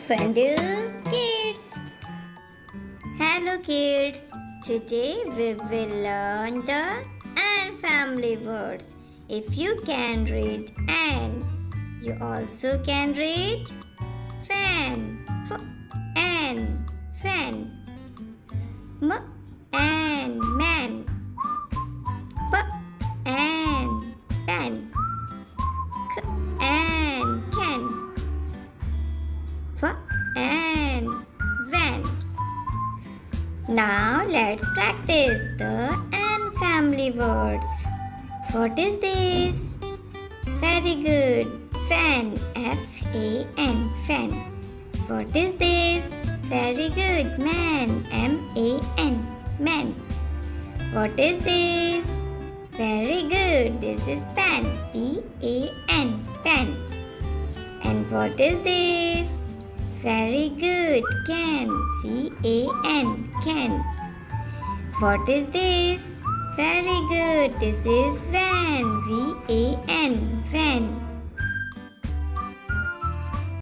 Fun do kids. Hello kids. Today we will learn the and family words. If you can read and, you also can read fan. And fan. M and man. P and pen. K and can. F and van. Now let's practice the and family words. What is this? Very good. Fan. F-A-N. Fan. What is this? Very good. Man. M-A-N. Man. What is this? Very good. This is pen. P-A-N. Pen. And what is this? Very good. Can. C-A-N. Can. What is this? Very good. This is van. V-A-N. Van.